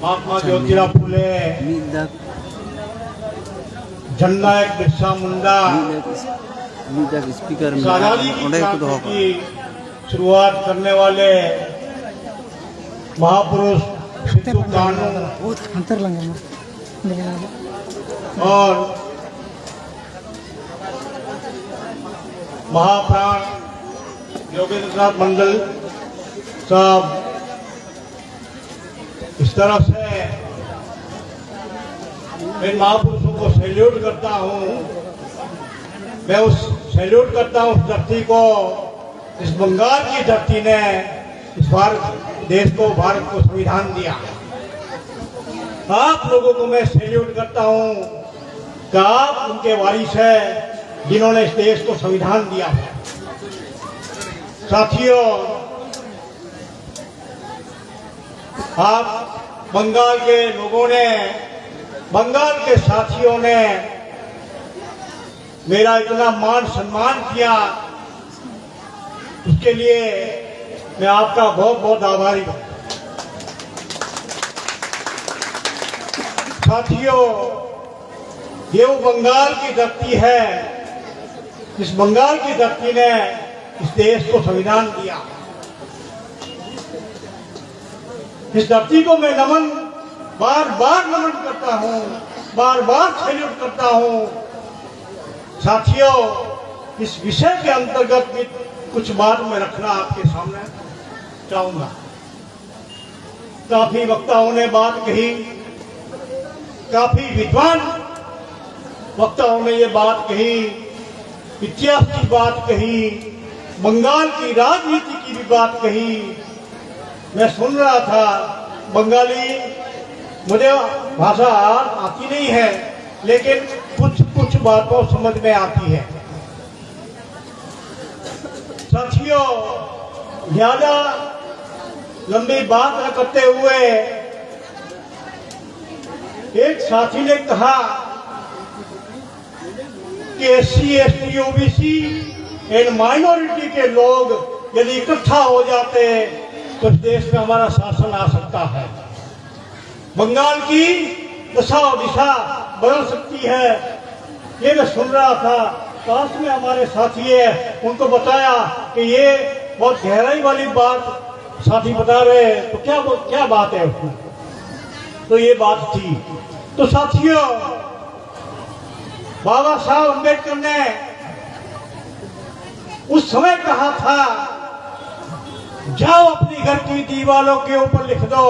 महात्मा ज्योतिराव फुले, जननायक बिरसा मुंडा आजादी की क्रांति की शुरुआत करने वाले महापुरुष सिद्धू कानू और महाप्राण योगेंद्रनाथ मंडल साहब, इस तरह से इन महापुरुषों को सैल्यूट करता हूँ। मैं सैल्यूट करता हूँ उस धरती को, इस बंगाल की धरती ने इस भारत को संविधान दिया। आप लोगों को मैं सैल्यूट करता हूँ कि आप उनके वारिस हैं जिन्होंने इस देश को संविधान दिया। साथियों, आप बंगाल के लोगों ने, बंगाल के साथियों ने मेरा इतना मान सम्मान किया, उसके लिए मैं आपका बहुत बहुत आभारी हूं। साथियों, ये वो बंगाल की धरती है, इस बंगाल की धरती ने इस देश को संविधान दिया। इस धरती को मैं बार बार नमन करता हूँ, बार बार सैल्यूट करता हूँ। साथियों, इस विषय के अंतर्गत भी कुछ बात मैं रखना आपके सामने चाहूंगा। काफी वक्ताओं ने बात कही, काफी विद्वान वक्ताओं ने ये बात कही, इतिहास की बात कही, बंगाल की राजनीति की भी बात कही। मैं सुन रहा था, बंगाली मुझे भाषा आती नहीं है, लेकिन कुछ बातों समझ में आती है। साथियों, ज्यादा लंबी बात न करते हुए, एक साथी ने कहा कि SC, ST, OBC and minority के लोग यदि इकट्ठा हो जाते तो इस देश में हमारा शासन आ सकता है, बंगाल की दशा और दिशा बदल सकती है। ये मैं सुन रहा था, पास में हमारे साथी है, उनको बताया कि ये बहुत गहराई वाली बात साथी बता रहे हैं, तो क्या बात है उसमें? तो ये बात थी। तो साथियों, बाबा साहब अम्बेडकर ने उस समय कहा था, जाओ अपनी घर की दीवारों के ऊपर लिख दो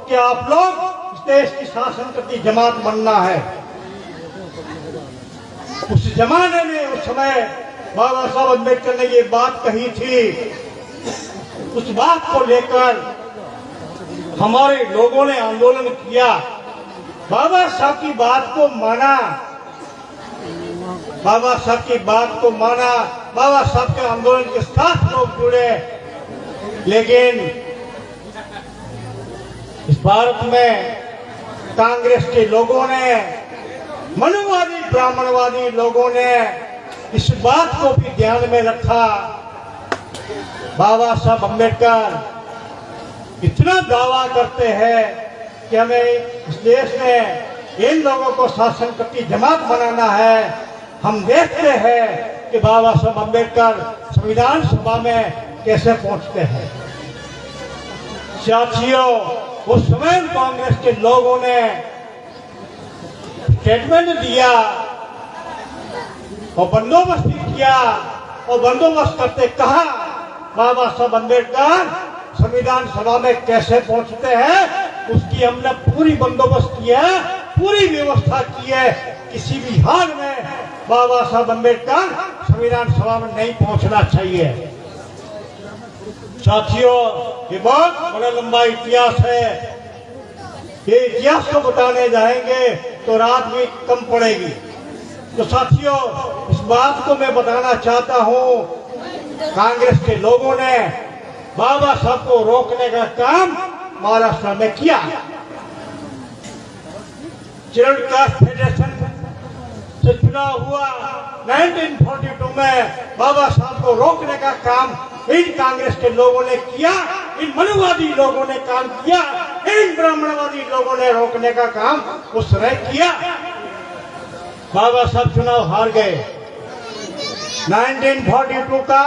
कि आप लोग इस देश की शासन करती जमात बनना है। उस जमाने में, उस समय बाबा साहब अम्बेडकर ने ये बात कही थी। उस बात को लेकर हमारे लोगों ने आंदोलन किया, बाबा साहब की बात को माना, बाबा साहब की बात को माना, बाबा साहब के आंदोलन के साथ लोग जुड़े। लेकिन इस भारत में कांग्रेस के लोगों ने, मनुवादी ब्राह्मणवादी लोगों ने इस बात को भी ध्यान में रखा। बाबा साहब अम्बेडकर इतना दावा करते हैं कि हमें इस देश में इन लोगों को शासन करती जमात बनाना है। हम देखते हैं कि बाबा साहब अम्बेडकर संविधान सभा में कैसे पहुंचते हैं। साथियों, उस समय कांग्रेस के लोगों ने स्टेटमेंट दिया और बंदोबस्त किया, और बंदोबस्त करते कहा बाबा साहब अम्बेडकर संविधान सभा में कैसे पहुंचते हैं, उसकी हमने पूरी बंदोबस्त किया, पूरी व्यवस्था की है। किसी भी हाल में बाबा साहब अम्बेडकर संविधान सभा में नहीं पहुंचना चाहिए। साथियों, ये बहुत बड़ा लंबा इतिहास है। ये इतिहास को बताने जाएंगे तो रात भी कम पड़ेगी। तो साथियों, इस बात को मैं बताना चाहता हूँ, कांग्रेस के लोगों ने बाबा साहब को रोकने का काम महाराष्ट्र में किया। शेड्यूल्ड कास्ट फेडरेशन से चुनाव हुआ 1942 में, बाबा साहब को रोकने का काम इन कांग्रेस के लोगों ने किया, इन मनुवादी लोगों ने काम किया, इन ब्राह्मणवादी लोगों ने रोकने का काम उस समय किया। बाबा साहब चुनाव हार गए। 1942 का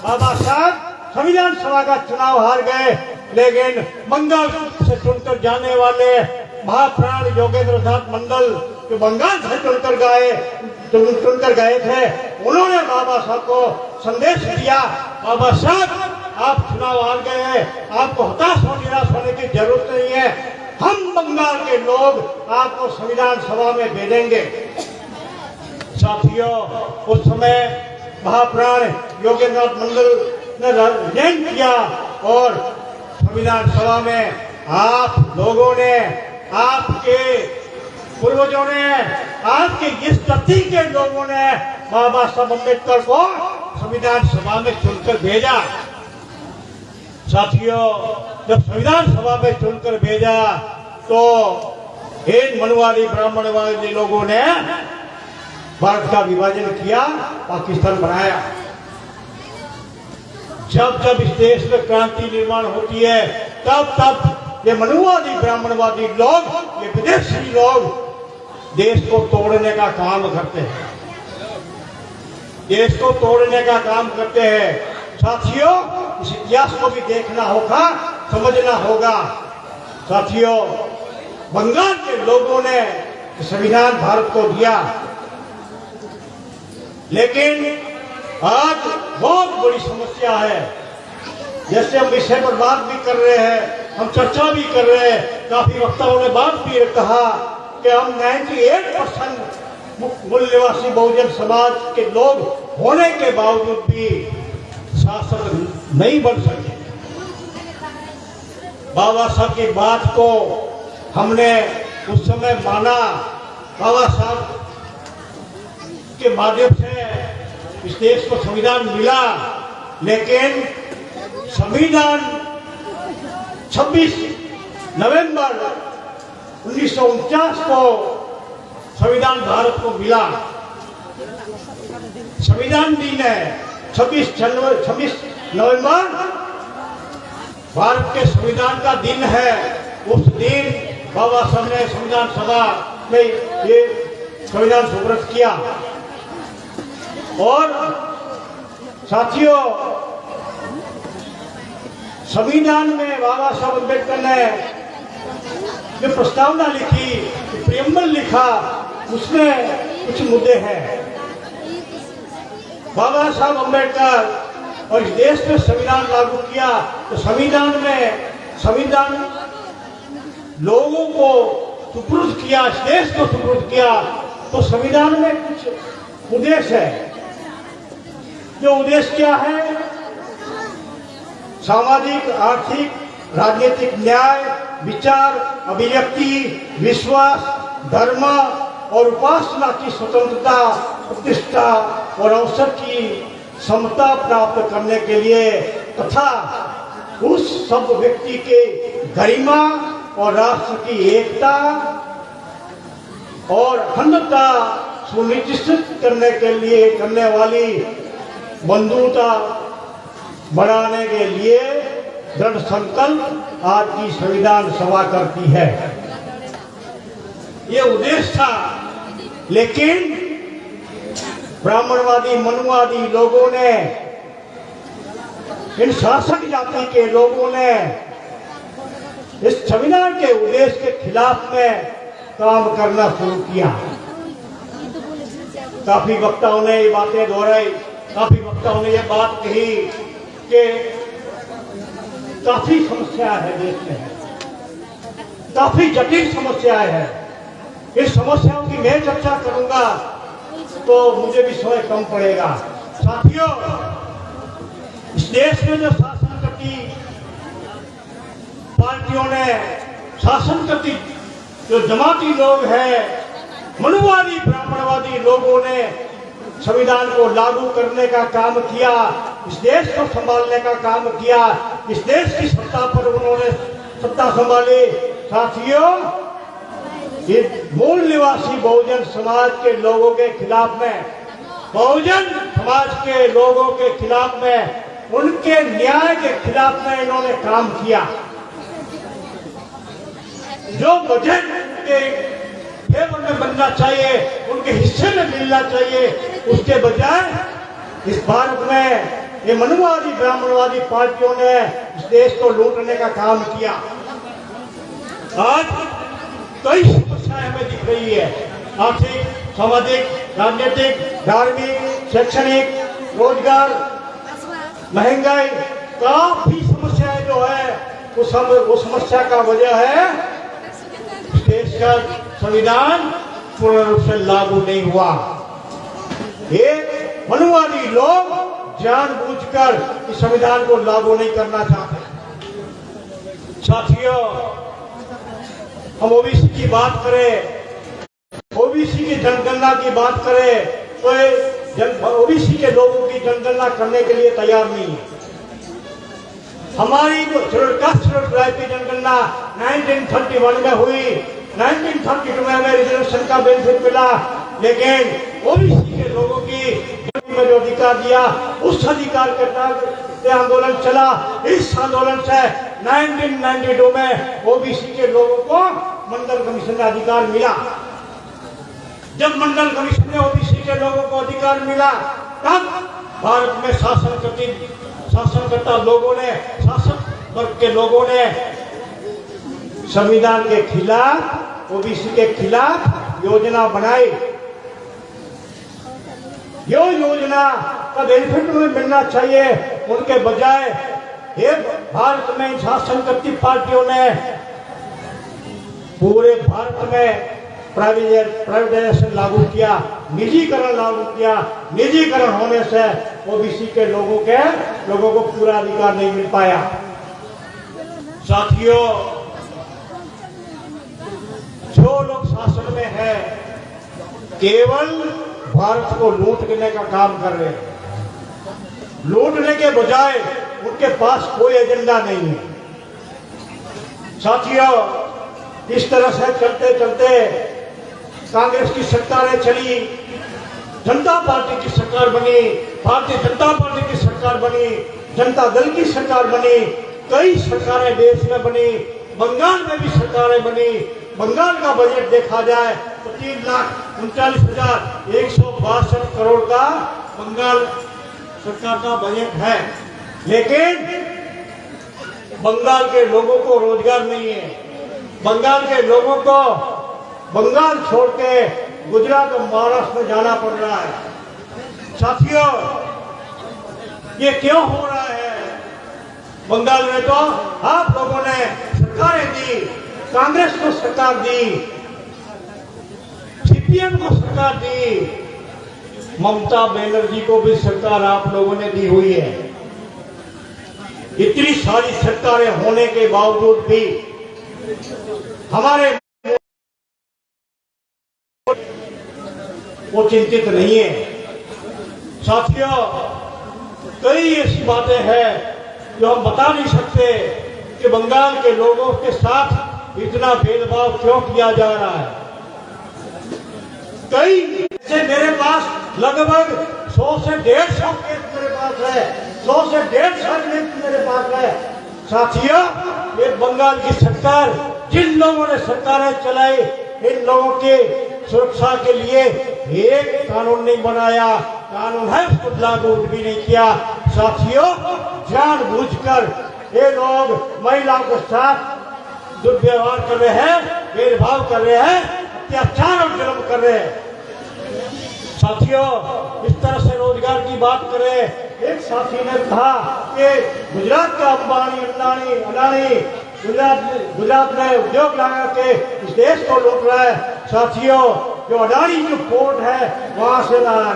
बाबा साहब संविधान सभा का चुनाव हार गए, लेकिन बंगाल से चुनकर जाने वाले महाप्राण योगेंद्र नाथ मंडल जो बंगाल से चुनकर गए थे, उन्होंने बाबा साहब को संदेश दिया, बाबा साहब आप चुनाव हार गए हैं, आपको हताश और निराश होने की जरूरत नहीं है, हम बंगाल के लोग आपको संविधान सभा में भेजेंगे। साथियों, उस समय महाप्राण योगेंद्र नाथ मंडल ने रैंक किया और संविधान सभा में आप लोगों ने, आपके पूर्वजों ने, आपके इस जाति के लोगों ने बाबा साहब अम्बेडकर को संविधान सभा में चुनकर भेजा। साथियों, जब संविधान सभा में चुनकर भेजा तो इन मनुवादी ब्राह्मणवादी लोगों ने भारत का विभाजन किया, पाकिस्तान बनाया। जब जब इस देश में क्रांति निर्माण होती है, तब तब ये मनुवादी ब्राह्मणवादी लोग, ये विदेशी लोग देश को तोड़ने का काम करते हैं, देश को तोड़ने का काम करते हैं। साथियों, इस इतिहास को भी देखना होगा, समझना होगा। साथियों, बंगाल के लोगों ने संविधान भारत को दिया, लेकिन आज बहुत बड़ी समस्या है। जैसे हम विषय पर बात भी कर रहे हैं, हम चर्चा भी कर रहे हैं, काफी वक्ताओं ने बात भी कहा कि हम 98% मूल निवासी बहुजन समाज के लोग होने के बावजूद भी शासक नहीं बन सके। बाबा साहब की बात को हमने उस समय माना, बाबा साहब के माध्यम से इस देश को संविधान मिला, लेकिन संविधान 26 नवंबर 1949 को संविधान भारत को मिला। संविधान दिन है 26 नवंबर भारत के संविधान का दिन है। उस दिन बाबा साहब ने संविधान सभा में ये संविधान सुपुर्द किया। और साथियों, संविधान में बाबा साहब अम्बेडकर ने जो प्रस्तावना लिखी, प्रियम्बल लिखा, उसमें कुछ मुद्दे हैं। बाबा साहब अम्बेडकर और इस देश में संविधान लागू किया तो संविधान लोगों को सुपुर्द किया, इस देश को सुपुर्द किया, तो संविधान में कुछ उद्देश्य है। जो उद्देश्य क्या है? सामाजिक, आर्थिक, राजनीतिक न्याय, विचार, अभिव्यक्ति, विश्वास, धर्म और उपासना की स्वतंत्रता, प्रतिष्ठा और अवसर की समता प्राप्त करने के लिए तथा उस सब व्यक्ति के गरिमा और राष्ट्र की एकता और अखंडता सुनिश्चित करने के लिए करने वाली बंधुता बढ़ाने के लिए दृढ़ संकल्प आज की संविधान सभा करती है। ये उद्देश्य था, लेकिन ब्राह्मणवादी मनुवादी लोगों ने, इन शासक जाति के लोगों ने इस संविधान के उद्देश्य के खिलाफ में काम करना शुरू किया। काफी वक्ताओं ने ये बातें दोहराई, काफी वक्ताओं ने ये बात कही कि काफी समस्या है देश में, काफी जटिल समस्याएं हैं। इस समस्याओं की मैं चर्चा करूंगा तो मुझे भी समय कम पड़ेगा। साथियों, इस देश में जो शासन करती पार्टियों ने, शासन करती जो जमाती लोग हैं, मनुवादी ब्राह्मणवादी लोगों ने संविधान को लागू करने का काम किया, इस देश को संभालने का काम किया, इस देश की सत्ता पर उन्होंने सत्ता संभाली। साथियों, ये मूल निवासी बहुजन समाज के लोगों के खिलाफ में, बहुजन समाज के लोगों के खिलाफ में उनके न्याय के खिलाफ में इन्होंने काम किया। जो बजट के फेवर में बनना चाहिए, उनके हिस्से में मिलना चाहिए, उसके बजाय इस भारत में ये मनुवादी ब्राह्मणवादी पार्टियों ने इस देश को लूटने का काम किया। आज कई समस्याएं हमें दिख रही है, आर्थिक, सामाजिक, राजनीतिक, धार्मिक, शैक्षणिक, रोजगार, महंगाई, काफी समस्याएं जो है वो समस्या का वजह है देश का संविधान पूर्ण रूप से लागू नहीं हुआ। ये मनुवादी लोग जानबूझकर इस संविधान को लागू नहीं करना चाहते। साथियों, हम ओबीसी की बात करें, ओबीसी की जनगणना की बात करें, तो ओबीसी के लोगों की जनगणना करने के लिए तैयार नहीं है। हमारी जो शेड्यूल्ड ट्राइब की जनगणना 1931 में हुई, 1932 में हमें रिजर्वेशन का बेनिफिट मिला, लेकिन ओबीसी के लोगों की में जो अधिकार दिया, उस अधिकार के आंदोलन चला। इस आंदोलन से 1992 में ओबीसी के लोगों को मंडल कमीशन में अधिकार मिला। जब मंडल कमीशन में ओबीसी के लोगों को अधिकार मिला, तब भारत में शासनकर्ता लोगों ने, शासक वर्ग के लोगों ने संविधान के खिलाफ, ओबीसी के खिलाफ योजना बनाई। यो योजना का बेनिफिट में मिलना चाहिए, उनके बजाय ये भारत में शासन करती पार्टियों ने पूरे भारत में प्राइवेटाइजेशन लागू किया, निजीकरण लागू किया। निजीकरण होने से ओबीसी के लोगों को पूरा अधिकार नहीं मिल पाया। साथियों, जो लोग शासन में है केवल भारत को लूटने का काम कर रहे हैं। लूटने के बजाय उनके पास कोई एजेंडा नहीं है। साथियों, इस तरह से चलते चलते कांग्रेस की सरकारें चली, जनता पार्टी की सरकार बनी, भारतीय जनता पार्टी की सरकार बनी, जनता दल की सरकार बनी, कई सरकारें देश में बनी, बंगाल में भी सरकारें बनी। बंगाल का बजट देखा जाए तो 3,39,162 करोड़ का बंगाल सरकार का बजट है, लेकिन बंगाल के लोगों को रोजगार नहीं है। बंगाल के लोगों को बंगाल छोड़ के गुजरात और महाराष्ट्र में जाना पड़ रहा है। साथियों, ये क्यों हो रहा है? बंगाल में तो आप लोगों ने सरकारें दी, कांग्रेस को सरकार दी, सीपीएम को सरकार दी, ममता बनर्जी को भी सरकार आप लोगों ने दी हुई है। इतनी सारी सरकारें होने के बावजूद भी हमारे वो चिंतित नहीं है। साथियों, कई ऐसी बातें हैं जो हम बता नहीं सकते कि बंगाल के लोगों के साथ इतना भेदभाव क्यों किया जा रहा है। कई ऐसे मेरे पास लगभग 100 से 150 केस मेरे पास है, 100 से 150 केस मेरे पास है। साथियों, ये बंगाल की सरकार, जिन लोगों ने सरकारें चलाई, इन लोगों के सुरक्षा के लिए एक कानून नहीं बनाया, कानून है उसको लागू भी नहीं किया। साथियों, जानबूझकर ये लोग महिलाओं के साथ दुर्व्यवहार कर रहे हैं, भेदभाव कर रहे हैं, अत्याचार और जुल्म कर रहे हैं। साथियों, इस तरह से रोजगार की बात करें, एक साथी ने कहा कि गुजरात का अंबानी, अडानी गुजरात में उद्योग लगा के इस देश को लूट रहा है। साथियों, जो अडानी जो पोर्ट है वहां से ला रहा है।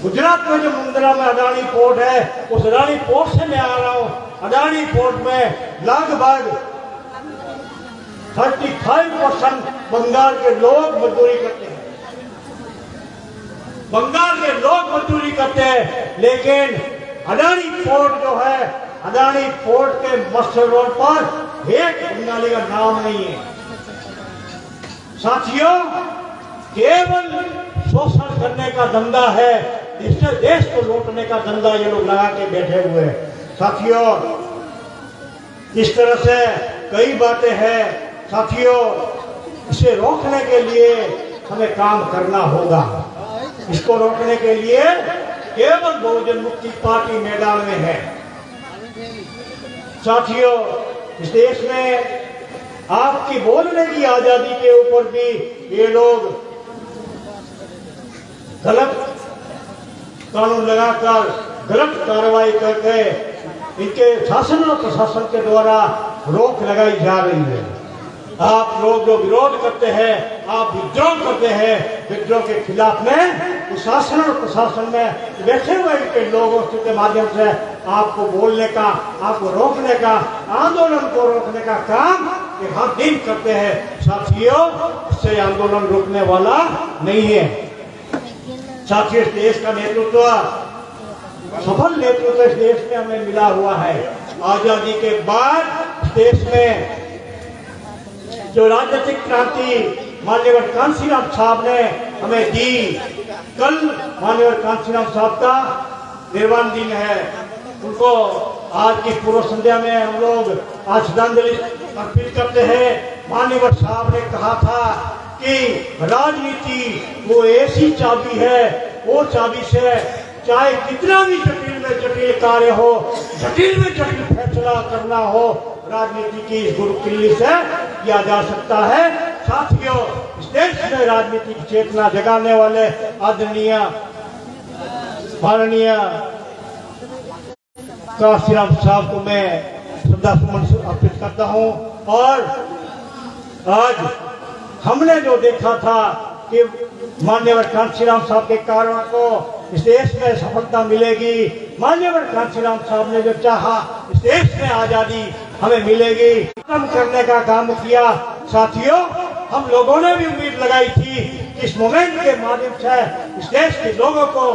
गुजरात में जो मुंद्रा में अडानी पोर्ट है, उस अडानी पोर्ट से मैं आ रहा हूँ। अडानी पोर्ट में लगभग 35% बंगाल के लोग मजदूरी करते हैं। बंगाल के लोग मजदूरी करते हैं, लेकिन अडानी पोर्ट जो है, अडानी पोर्ट के मस्टर रोड पर एक बंगाली का नाम नहीं है। साथियों, केवल शोषण करने का धंधा है। इससे देश को लूटने का धंधा ये लोग लगा के बैठे हुए हैं। साथियों, इस तरह से कई बातें हैं साथियों, इसे रोकने के लिए हमें काम करना होगा। इसको रोकने के लिए केवल बहुजन मुक्ति पार्टी मैदान में है। साथियों, इस देश में आपकी बोलने की आजादी के ऊपर भी ये लोग गलत कानून लगाकर गलत कार्रवाई करके इनके शासन और प्रशासन के द्वारा रोक लगाई जा रही है। आप लोग जो विरोध करते हैं, आप विद्रोह करते हैं, विद्रोह के खिलाफ में शासन और प्रशासन में बैठे हुए इनके लोगों के माध्यम से आपको बोलने का, आपको रोकने का, आंदोलन को रोकने का काम ये हर दिन करते हैं। साथियों, इससे आंदोलन रोकने वाला नहीं है। साथियों, इस देश का नेतृत्व, सफल नेतृत्व इस देश में हमें मिला हुआ है। आजादी के बाद देश में जो राजनीतिक क्रांति माननीय कांशीराम साहब ने हमें दी, कल माननीय कांशीराम साहब का निर्वाण दिन है। उनको आज की पूर्व संध्या में हम लोग आज श्रद्धांजलि अर्पित करते हैं। माननीय साहब ने कहा था कि राजनीति वो ऐसी चाबी है, वो चाबी से चाहे कितना भी जटिल में जटिल कार्य हो, जटिल में जटिल फैसला करना हो, राजनीति की इस गुरुकिल्ली से किया जा सकता है। साथियों, इस देश में राजनीति की चेतना जगाने वाले आदरणीय माननीय कांशीराम साहब को मैं श्रद्धा सुमन अर्पित करता हूं। और आज हमने जो देखा था कि माननीय कांशीराम साहब के कारण को इस देश में सफलता मिलेगी, माननीय कांशीराम साहब ने जो चाहा इस देश में आजादी हमें मिलेगी, खत्म करने का काम किया। साथियों, हम लोगों ने भी उम्मीद लगाई थी कि इस मूवमेंट के माध्यम से इस देश के लोगों को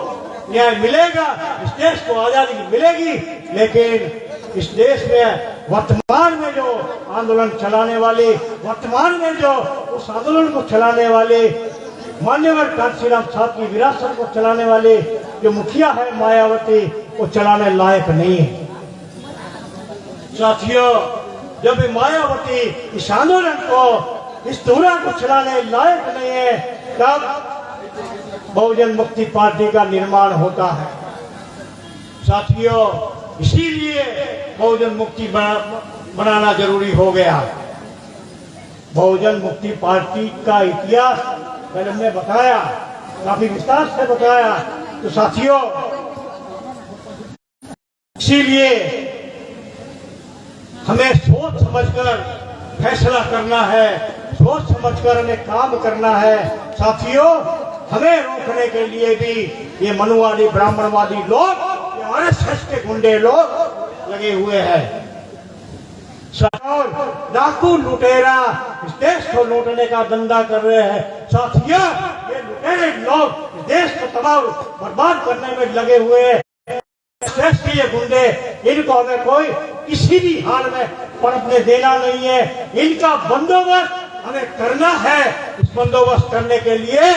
न्याय मिलेगा, इस देश को आजादी मिलेगी। लेकिन इस देश में वर्तमान में जो आंदोलन चलाने वाले, वर्तमान में जो उस आंदोलन को चलाने वाले, माननीय कांशीराम साहब की विरासत को चलाने वाले जो मुखिया है मायावती, वो चलाने लायक नहीं है। साथियों, जब मायावती इस आंदोलन को, इस धुरा को चलाने लायक नहीं है, तब बहुजन मुक्ति पार्टी का निर्माण होता है। साथियों, इसीलिए बहुजन मुक्ति बनाना जरूरी हो गया। बहुजन मुक्ति पार्टी का इतिहास मैंने हमने बताया, काफी विस्तार से बताया। तो साथियों, इसीलिए हमें सोच समझकर फैसला करना है, सोच समझकर हमें काम करना है। साथियों, हमें रोकने के लिए भी ये मनुवादी ब्राह्मणवादी लोग, ये आरएसएस के गुंडे लोग लगे हुए हैं। डाकू लुटेरा इस देश को लूटने का धंधा कर रहे हैं। साथियों, ये लुटेरे लोग इस देश को तबाह बर्बाद करने में लगे हुए हैं। ये गुंडे, इनको हमें कोई किसी भी हाल में पनपने देना नहीं है। इनका बंदोबस्त हमें करना है। इस बंदोबस्त करने के लिए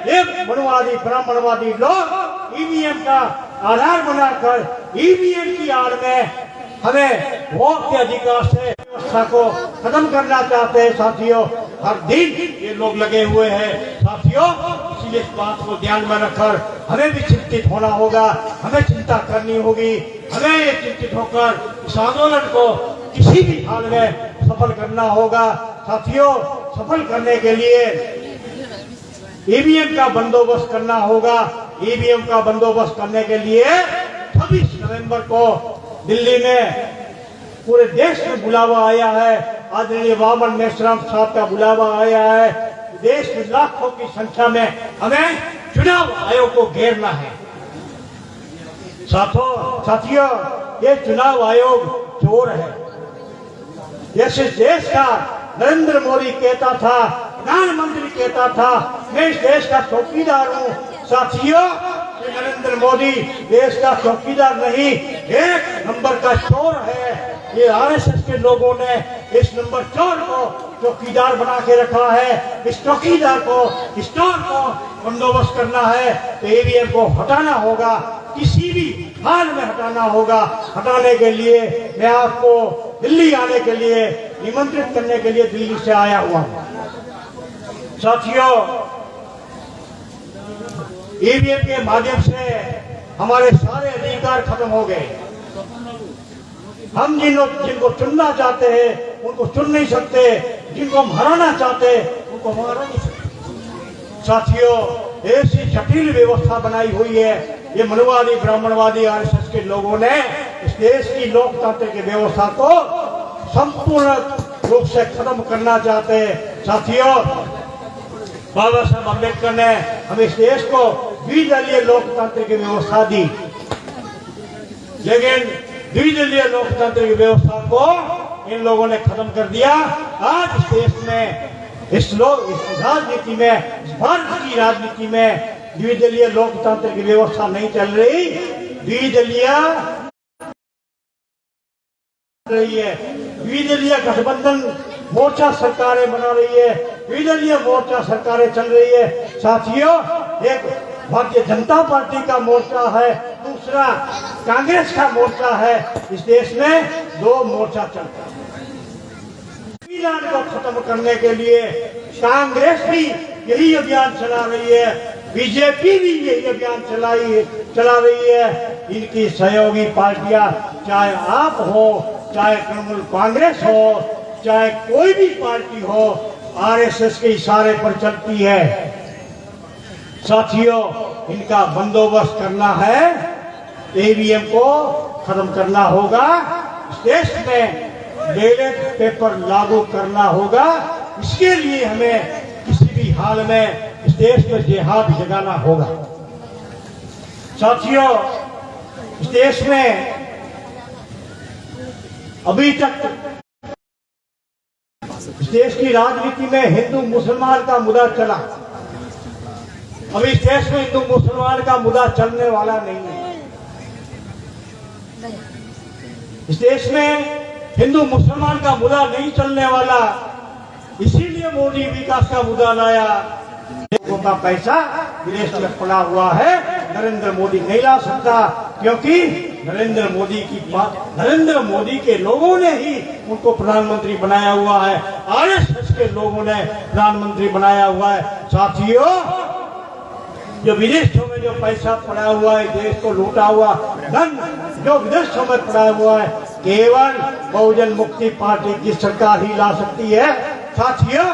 ये मनुवादी ब्राह्मणवादी लोग ईवीएम का आधार बनाकर ईवीएम की आड़ में हमें वोट के अधिकार से व्यवस्था को खत्म करना चाहते हैं। साथियों, हर दिन ये लोग लगे हुए हैं। साथियों, इसलिए इस बात को ध्यान में रखकर हमें भी चिंतित होना होगा, हमें चिंता करनी होगी। हमें ये चिंतित होकर इस आंदोलन को किसी भी हाल में सफल करना होगा। साथियों, सफल करने के लिए ईवीएम का बंदोबस्त करना होगा। ईवीएम का बंदोबस्त करने के लिए 26 नवंबर को दिल्ली में पूरे देश में बुलावा आया है। आदरणीय वामन मेश्राम साहब का बुलावा आया है। देश में लाखों की संख्या में हमें चुनाव आयोग को घेरना है। साथियों, ये चुनाव आयोग चोर है। जैसे देश का नरेंद्र मोदी कहता था, प्रधानमंत्री कहता था, मैं इस देश का चौकीदार हूँ। साथियों, नरेंद्र मोदी देश का चौकीदार नहीं, एक नंबर का चोर है। ये आरएसएस के लोगों ने इस नंबर 4 को चौकीदार बना के रखा है। इस चौकीदार को, इस स्टोर को बंदोबस्त करना है तो ईवीएम को हटाना होगा, किसी भी हाल में हटाना होगा। हटाने के लिए मैं आपको दिल्ली आने के लिए निमंत्रित करने के लिए दिल्ली से आया हुआ हूं। साथियों, ईवीएम के माध्यम से हमारे सारे अधिकार खत्म हो गए। हम जिनको चुनना चाहते हैं उनको चुन नहीं सकते, जिनको हम हराना चाहते हैं उनको हरा नहीं सकते। साथियों, ऐसी जटिल व्यवस्था बनाई हुई है, ये मनुवादी ब्राह्मणवादी आरएसएस के लोगों ने इस देश की लोकतांत्रिक व्यवस्था को संपूर्ण रूप से खत्म करना चाहते हैं। साथियों, बाबा साहब अम्बेडकर ने हमें इस देश को द्विदलीय लोकतांत्रिक व्यवस्था दी, लेकिन द्विदलीय लोकतांत्रिक व्यवस्था को इन लोगों ने खत्म कर दिया। आज इस देश में इस राजनीति में, इस भारत की राजनीति में द्विदलीय लोकतांत्रिक व्यवस्था नहीं चल रही, द्विदलीय रही है। द्विदलीय गठबंधन मोर्चा सरकारें बना रही है, द्विदलीय मोर्चा सरकारें चल रही है। साथियों, एक भारतीय जनता पार्टी का मोर्चा है, दूसरा कांग्रेस का मोर्चा है। इस देश में 2 मोर्चा चलता है। संविधान को खत्म करने के लिए कांग्रेस भी यही अभियान चला रही है, बीजेपी भी यही अभियान चला रही है। इनकी सहयोगी पार्टियां, चाहे आप हो, चाहे तृणमूल कांग्रेस हो, चाहे कोई भी पार्टी हो, आरएसएस के इशारे पर चलती है। साथियों, इनका बंदोबस्त करना है, ईवीएम को खत्म करना होगा, इस देश में बैलेट पेपर लागू करना होगा। इसके लिए हमें किसी भी हाल में इस देश में जिहाद जगाना होगा। साथियों, इस देश में अभी तक इस देश की राजनीति में हिंदू मुसलमान का मुद्दा चला, अभी इस देश में हिंदू मुसलमान का मुद्दा चलने वाला नहीं है। इस देश में हिंदू मुसलमान का मुद्दा नहीं चलने वाला, इसीलिए मोदी विकास का मुद्दा लाया। लोगों का पैसा विदेश में पड़ा हुआ है, नरेंद्र मोदी नहीं ला सकता, क्योंकि नरेंद्र मोदी के लोगों ने ही उनको प्रधानमंत्री बनाया हुआ है, आरएसएस के लोगों ने प्रधानमंत्री बनाया हुआ है। साथियों, जो विदेशों में जो पैसा पड़ा हुआ है, देश को लूटा हुआ धन जो विदेशों में पड़ा हुआ है, केवल बहुजन मुक्ति पार्टी की सरकार ही ला सकती है। साथियों,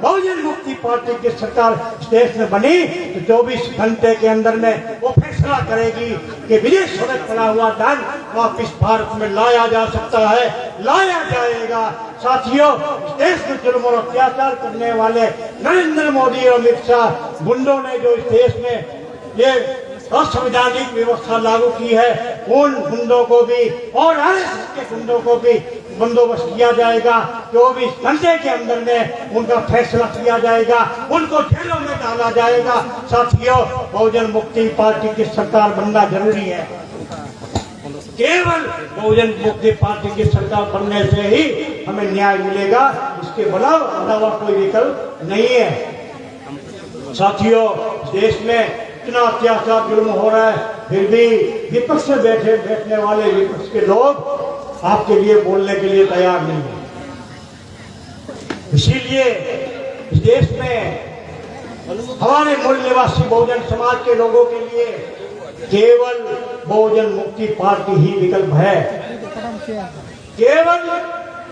बहुजन मुक्ति पार्टी की सरकार इस देश में बनी तो 24 घंटे के अंदर में वो फैसला करेगी कि विदेशों में पड़ा हुआ धन वापिस भारत में लाया जा सकता है, लाया जाएगा। साथियों, इस देश में जुल्म और अत्याचार करने वाले नरेंद्र मोदी और अमित शाह गुंडों ने जो इस देश में ये असंवैधानिक व्यवस्था लागू की है, उन गुंडों को भी और आरएसएस के गुंडों को भी बंदोबस्त किया जाएगा। 24 घंटे के अंदर में उनका फैसला किया जाएगा, उनको जेलों में डाला जाएगा। साथियों, बहुजन मुक्ति पार्टी की सरकार बनना जरूरी है। केवल बहुजन मुक्ति पार्टी की सरकार बनने से ही हमें न्याय मिलेगा, इसके अलावा कोई विकल्प नहीं है। साथियों, देश में इतना अत्याचार जुल्म हो रहा है, फिर भी विपक्ष में बैठने वाले विपक्ष के लोग आपके लिए बोलने के लिए तैयार नहीं है। इसीलिए इस देश में हमारे मूल निवासी बहुजन समाज के लोगों के लिए केवल बहुजन मुक्ति पार्टी ही विकल्प है। केवल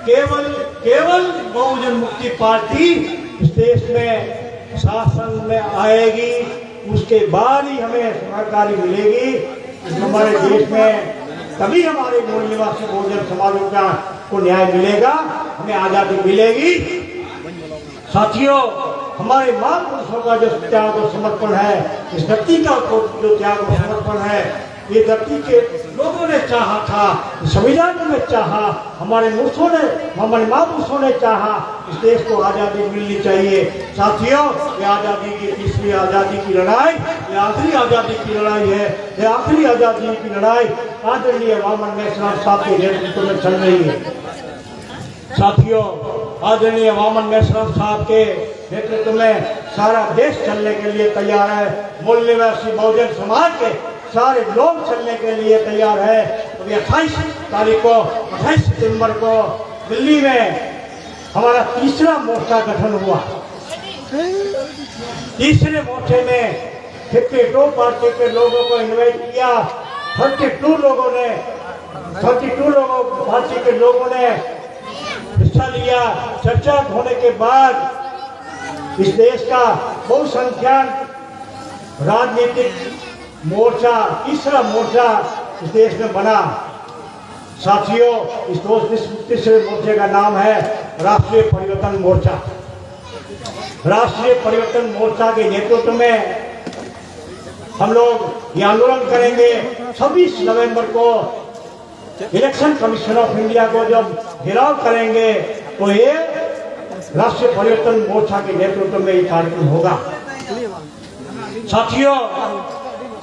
केवल केवल बहुजन मुक्ति पार्टी इस देश में शासन में आएगी, उसके बाद ही हमें सरकारी मिलेगी। हमारे देश में तभी हमारे मूल निवासी बहुजन समाजों को न्याय मिलेगा, हमें आजादी मिलेगी। साथियों, हमारे महापुरुषों का जो त्याग और समर्पण है, इस धरती का जो त्याग और समर्पण है, ये धरती के लोगों ने चाहा था, संविधान में चाहा, हमारे महापुरुषों ने चाहा, इस देश को आजादी मिलनी चाहिए। साथियों, ये आजादी की तीसरी आजादी की लड़ाई, ये आखिरी आजादी की लड़ाई है, ये आखिरी आजादी की लड़ाई आदरणीय वामन नेशनल साहब के नेतृत्व में चल रही है। साथियों, आदरणीय वामन मेश्राम साहब के नेतृत्व में सारा देश चलने के लिए तैयार है। मूल निवासी बहुजन समाज के सारे लोग चलने के लिए तैयार है। अभी 28 तारीख को 28 सितंबर को दिल्ली में हमारा तीसरा मोर्चा गठन हुआ। तीसरे मोर्चे में 52 पार्टी के लोगों को इन्वाइट किया। 32 पार्टी के लोगों ने हिस्सा लिया। चर्चा होने के बाद इस देश का बहुसंख्यक राजनीतिक मोर्चा, तीसरा मोर्चा इस देश में बना। साथियों, इस तीसरे मोर्चे का नाम है राष्ट्रीय परिवर्तन मोर्चा। राष्ट्रीय परिवर्तन मोर्चा के नेतृत्व में हम लोग ये आंदोलन करेंगे। 26 नवंबर को इलेक्शन कमीशन ऑफ इंडिया को जब घेराव करेंगे तो ये राष्ट्रीय परिवर्तन मोर्चा के नेतृत्व में ये कार्यक्रम होगा। साथियों,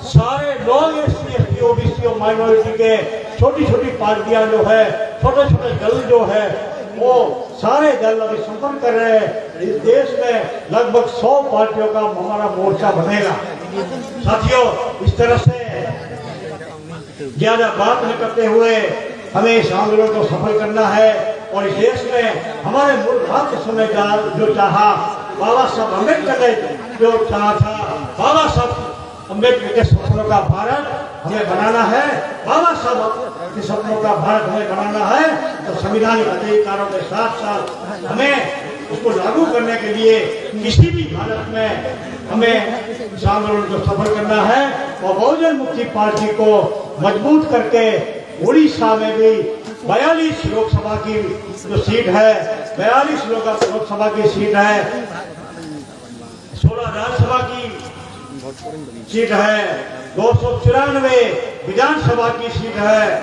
सारे लोग एससी, एसटी, ओबीसी और माइनॉरिटी के छोटी छोटी पार्टियां जो है, छोटे छोटे दल जो है, वो सारे दल अभी संपर्क कर रहे हैं। इस देश में लगभग 100 पार्टियों का हमारा मोर्चा बनेगा। साथियों, इस तरह से ज्यादा बात न करते हुए हमें इस आंदोलन को सफल करना है और इस देश में हमारे मूल भारत समय जो चाहा, बाबा साहब अम्बेडकर ने जो चाहा था, बाबा साहब अम्बेडकर के सपनों का भारत हमें बनाना है। बाबा साहब के सपनों का भारत हमें बनाना है तो संविधानिक अधिकारों के साथ साथ हमें उसको लागू करने के लिए किसी भी हालत में हमें इस आंदोलन को सफल करना है और बहुजन मुक्ति पार्टी को मजबूत करके उड़ीसा में भी 42 लोकसभा की जो सीट है, 42 लोकसभा की सीट है, 16 राज्यसभा की सीट है, 294 विधानसभा की सीट है,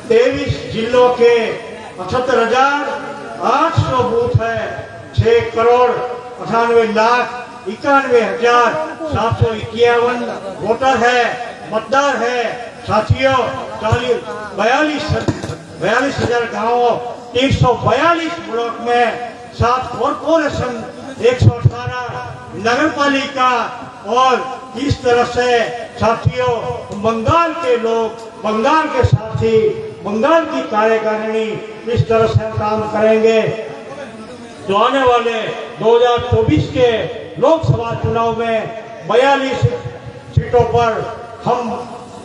23 जिलों के 78,800 बूथ है, 6,98,91,751 वोटर है, मतदार है। साथियों, 42,000 गाँवों, 342 ब्लॉक में 7 कॉर्पोरेशन, 118 नगर पालिका और इस तरह से साथियों बंगाल के लोग, बंगाल के साथी, बंगाल की कार्यकारिणी इस तरह से काम करेंगे। जो आने वाले 2024 के लोकसभा चुनाव में 42 सीटों पर हम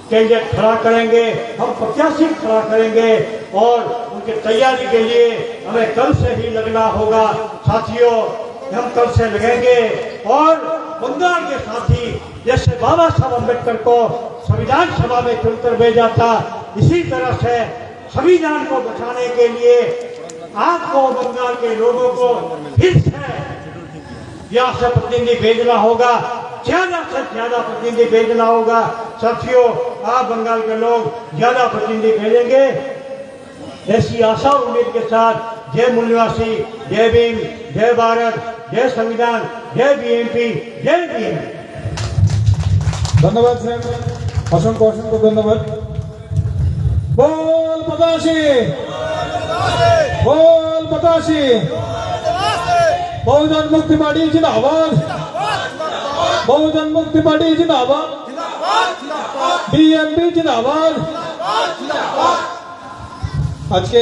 कैंडिडेट खड़ा करेंगे, हम प्रत्याशी खड़ा करेंगे और उनकी तैयारी के लिए हमें कल से ही लगना होगा। साथियों, हम कल से लगेंगे और बंगाल के साथी जैसे बाबा साहब अम्बेडकर को संविधान सभा में चुनकर भेजा था, इसी तरह से संविधान को बचाने के लिए आपको बंगाल के लोगों को फिर से यहाँ से प्रतिनिधि भेजना होगा, ज्यादा से ज्यादा प्रतिनिधि भेजना होगा। साथियों, आप बंगाल के लोग ज्यादा प्रतिनिधि भेजेंगे, ऐसी आशा उम्मीद के साथ जय मूल निवासी, जय भीम, जय भारत, जय संविधान, जय बीएमपी, जय भीम। धन्यवाद साहब, असंख्य असंख्य धन्यवाद। बोल बताशी, बोल बताशी, बहुजन मुक्ति पार्टी जिंदाबाद, बहुजन मुक्ति पार्टी जिंदाबाद, बीएमपी जिंदाबाद। आज के